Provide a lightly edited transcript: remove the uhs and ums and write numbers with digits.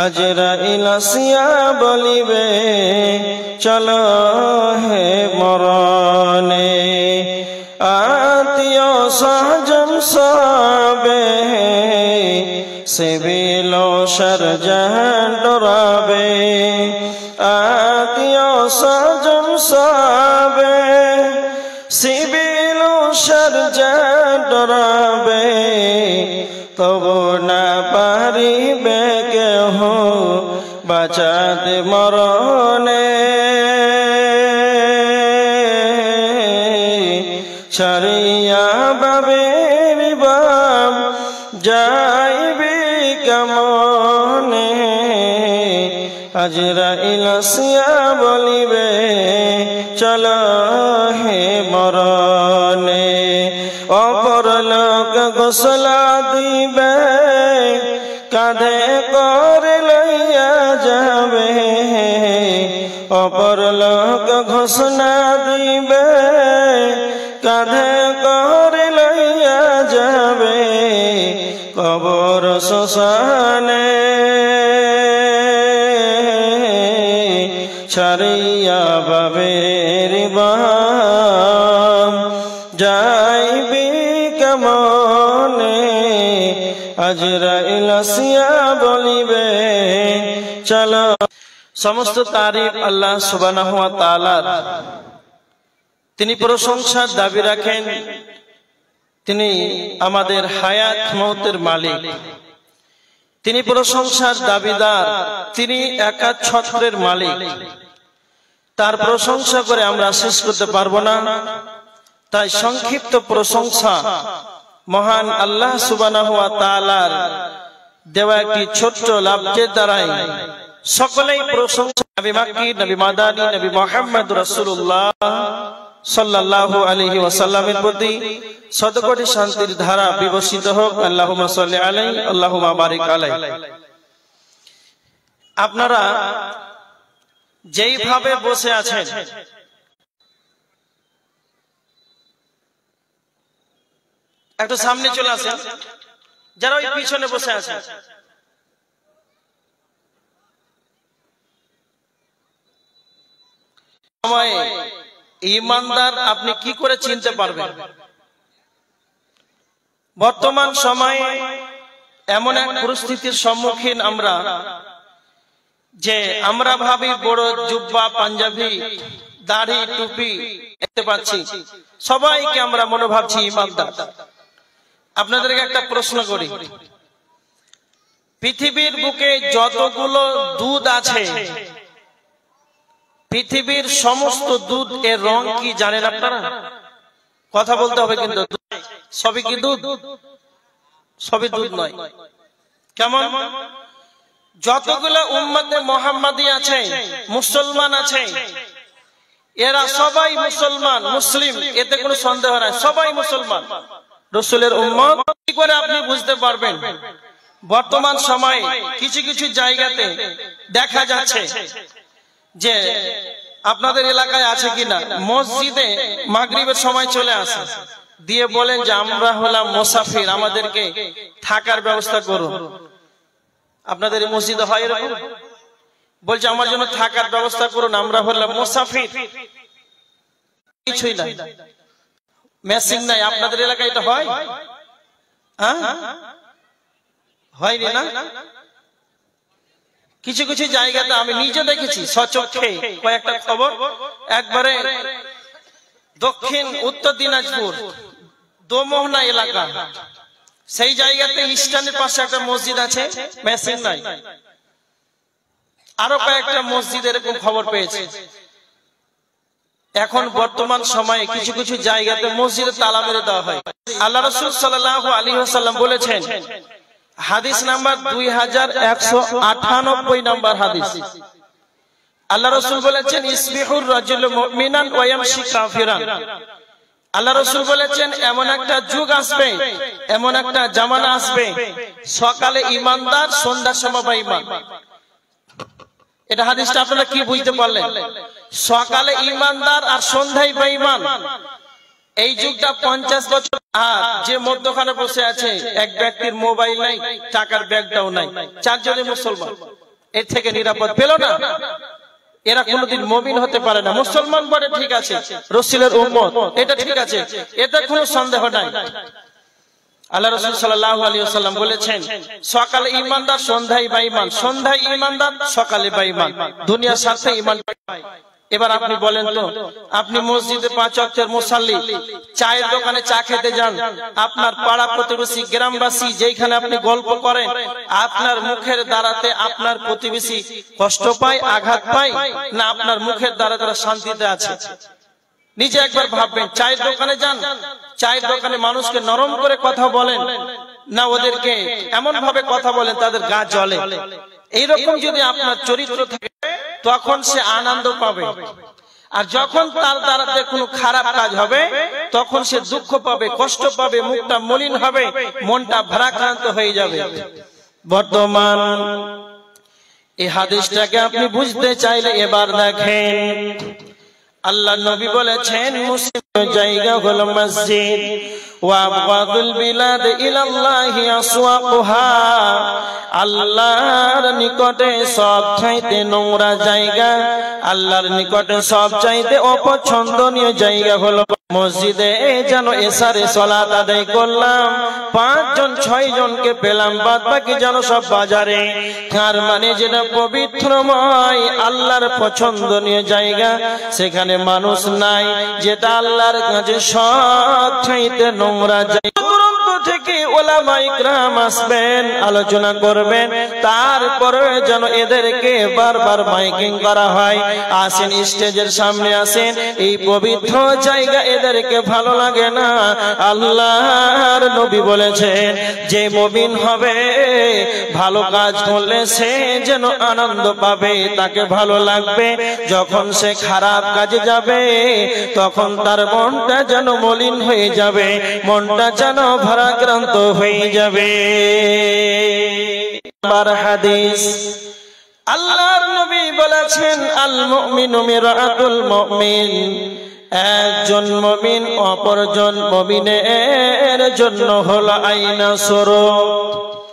আজরাইল আসিয়া বলিবে চলো হে মরণে, আত্মীয় স্বজন সবে সিভিল সার্জন ডরাবে, আত্মীয় স্বজন সবে সিভিল সার্জন ডরাবে, তবু না পারিবে কেহ বাঁচাতে মরণে, ছাড়িয়া বাবের বাম যাইবি কেমনে, আজরাইল আসিয়া বলিবে চলো হে মরণে, অপর লোক গোসলা দিবে কাঁধে করে লইয়া যাবে, অপর লোক ঘোষণা দিবে কাঁধে করে লইয়া যাবে, কবর শ্মশানে ছাড়িয়া বাবের বাম যাইবি কেমনে, আজরাইল আসিয়া বলিবে চলো। সমস্ত তারিফ আল্লাহ সুবহানাহু ওয়া তাআলার। তিনি প্রশংসার দাবি রাখেন, তিনি আমাদের হায়াত মওতের মালিক, তিনি প্রশংসার দাবিদার, তিনি একা ছত্রের মালিক। তার প্রশংসা করে আমরা শেষ করতে পারবো না, তাই সংক্ষিপ্ত প্রশংসা মহান আল্লাহ সুবহানাহু ওয়া তাআলার দেওয়া একটি ছোট্ট লাফজের দ্বারাই সকলেই প্রশংসা নবী মাক্কি, নবী মাদানী, নবী মুহাম্মদ রাসূলুল্লাহ সাল্লাল্লাহু আলাইহি ওয়াসাল্লামের প্রতি শতকোটি শান্তির ধারা বিবর্ষিত হোক। আল্লাহুম্মা সাল্লি আলাইহি, আল্লাহুম্মা বারিক আলাইহি। আপনারা যেইভাবে বসে আছেন, একটু সামনে চলে আসেন, যারা ওই পিছনে বসে আছেন। সময়ে ঈমানদার আপনি কি করে চিনতে পারবেন? বর্তমান সময়ে এমন এক পরিস্থিতির সম্মুখীন আমরা, যে আমরা ভাবি বড় জুব্বা পাঞ্জাবি দাড়ি টুপি দেখতে পাচ্ছি, সবাইকে আমরা মনে ভাবছি ঈমানদার। আপনাদেরকে একটা প্রশ্ন করি, পৃথিবীর বুকে যতগুলো দুধ আছে, পৃথিবীর সমস্ত দুধ এর রং কি জানেন আপনারা? কথা বলতে হবে কিন্তু, সবই কি দুধ? সবই দুধ নয়। কেমন? যতগুলো উম্মতে মুহাম্মাদি আছে, মুসলমান আছে, এরা সবাই মুসলমান, মুসলিম, এতে কোনো সন্দেহ নাই, সবাই মুসলমান, রাসূলের উম্মত। কি করে আপনি বুঝতে পারবেন? বর্তমান সময়ে কিছু কিছু জায়গাতে দেখা যাচ্ছে যে আপনাদের এলাকায় আছে কিনা, মসজিদে মাগরিবের সময় চলে আসে, দিয়ে বলেন যে আমরা হলাম মুসাফির, আমাদেরকে থাকার ব্যবস্থা করুন। আপনাদের এই মসজিদে হয় এরকম? বলছে আমার জন্য থাকার ব্যবস্থা করুন, আমরা হলাম মুসাফির। কিছুই নাই, ম্যাচিং নাই। আপনাদের এলাকায় এটা হয়? হ্যাঁ, হয়নি না? কিছু কিছু জায়গাতে আমি নিজে দেখেছি সচক্ষে কয়েকটা খবর। একবারে দক্ষিণ উত্তর দিনাজপুর দোমোহনা এলাকা, সেই জায়গাতে ইস্টার্নের পাশে একটা মসজিদ আছে, ম্যাচিং নাই। আরো কয়েকটা মসজিদ এরকম খবর পেয়েছে। এখন বর্তমান সময়ে কিছু কিছু জায়গাতে মসজিদে তালা মেরে দেওয়া হয়। আল্লাহ রাসূল সাল্লাল্লাহু আলাইহি ওয়াসাল্লাম বলেছেন, হাদিস নাম্বার 2198 নাম্বার হাদিস, আল্লাহ রাসূল বলেছেন ইসবিহুর রাজুলু মুমিনান ওয়া ইয়ামশি কাফিরান। আল্লাহ রাসূল বলেছেন এমন একটা যুগ আসবে, এমন একটা জামানা আসবে, সকালে ঈমানদার, সন্ধ্যার সময় বেঈমান। এটা হাদিসটা আপনারা কি বুঝতে পারলেন? সকালে ঈমানদার আর সন্ধ্যায় বেঈমান। এই যুগটা 50 বছর। আর যে মধ্যখানে বসে আছে, এক ব্যক্তির মোবাইল নাই, টাকার ব্যাগটাও নাই, চারজনে মুসলমান, এর থেকে নিরাপদ পেল না। এরা কোনোদিন মুমিন হতে পারে না। মুসলমান বলে ঠিক আছে, রাসূলের উম্মত, এটা ঠিক আছে, এতে কোনো সন্দেহ নাই। আল্লাহ রাসূল সাল্লাল্লাহু আলাইহি ওয়াসাল্লাম বলেছেন, সকালে ঈমানদার, সন্ধ্যায় বেঈমান, সন্ধ্যায় ঈমানদার, সকালে বেঈমান, দুনিয়ার স্বার্থে ঈমান। এবার আপনি বলেন তো, আপনি মসজিদে 5 ওয়াক্তের মুসাল্লি, চায়ের দোকানে চা খেতে যান, আপনার পাড়া প্রতিবেশী গ্রামবাসী যেখানে আপনি গল্প করেন, আপনার মুখের দ্বারাতে আপনার প্রতিবেশী কষ্ট পায়, আঘাত পায়, না আপনার মুখের দ্বারা তারা শান্তিতে আছে? নিজে একবার ভাববেন। চায়ের দোকানে যান, চায়ের দোকানে মানুষকে নরম করে কথা বলেন, না ওদেরকে এমন ভাবে কথা বলেন তাদের গা জ্বলে? এইরকম যদি আপনার চরিত্র থাকে তখন সে আনন্দ পাবে। আর যখন তার দ্বারাতে কোনো খারাপ কাজ হবে তখন সে দুঃখ পাবে, কষ্ট পাবে, মুখটা মলিন হবে, মনটা ভারাক্রান্ত হয়ে যাবে। বর্তমান এই হাদিসটাকে আপনি বুঝতে চাইলে এবার দেখেন, আল্লাহ নবী বলেছেন মুসলিম জায়গা হলো মসজিদ, ওয়া আবগাদুল বিলাদ ইলাল্লাহি আসওয়াকুহা, আল্লাহর নিকটে সবচাইতে নোংরা জায়গা, আল্লাহর নিকটে সবচাইতে অপছন্দনীয় জায়গা হলো মসজিদে। যেন এশারে সালাত আদায় করলাম, 5 জন 6 জনকে পেলাম, বাদ বাকি যেন সব বাজারে। তার মানে যেটা পবিত্রময়, আল্লাহর পছন্দনীয় জায়গা, সেখানে মানুষ নাই, যেটা আল্লাহর কাছে সবচাইতে নোংরা জায়গা। থেকে ওলামায়ে ইকরাম আসবেন, আলোচনা করবেন, তারপরে যেন এদেরকে বারবার মাইকিং করা হয়, আসেন স্টেজের সামনে আসেন, এই পবিত্র জায়গা এদেরকে ভালো লাগে না। আল্লাহর নবী বলেছেন যে মুমিন হবে, ভালো কাজ করলে সে যেন আনন্দ পাবে, তাকে ভালো লাগবে। যখন সে খারাপ কাজে যাবে তখন তার মনটা যেন মলিন হয়ে যাবে, মনটা যেন ভারাক্রান্ত হয়ে যাবে। হাদিস, আল্লাহর নবী বলেছেন আল মুমিনু মিরাতুল মুমিন, একজন মুমিন অপরজন মুমিনের জন্য হলো আয়না স্বরূপ।